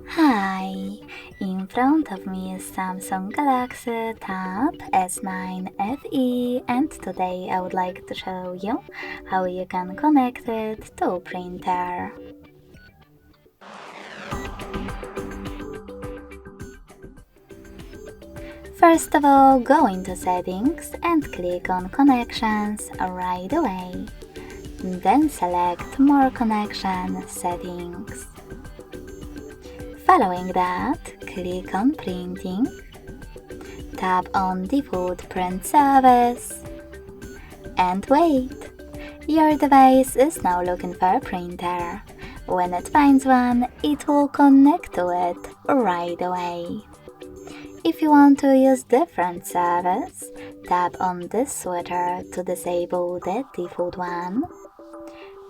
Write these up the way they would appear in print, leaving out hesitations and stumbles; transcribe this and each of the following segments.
Hi, in front of me is Samsung Galaxy Tab S9 FE, and today I would like to show you how you can connect it to a printer. First of all, go into Settings and click on Connections right away. Then select More Connection Settings. Following that, click on Printing, tap on Default Print Service, and wait. Your device is now looking for a printer. When it finds one, it will connect to it right away. If you want to use different service, tap on this switcher to disable the default one.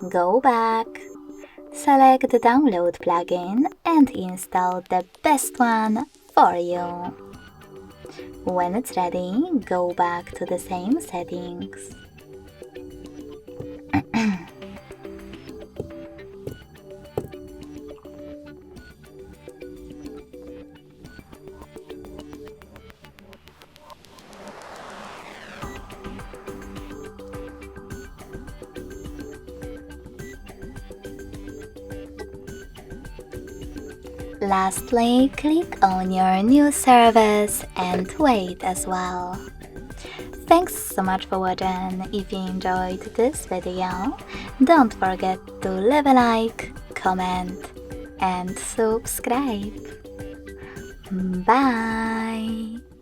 Go back. Select the download plugin and install the best one for you. When it's ready, go back to the same settings. Lastly, click on your new service and wait as well. Thanks so much for watching. If you enjoyed this video, don't forget to leave a like, comment and subscribe. Bye!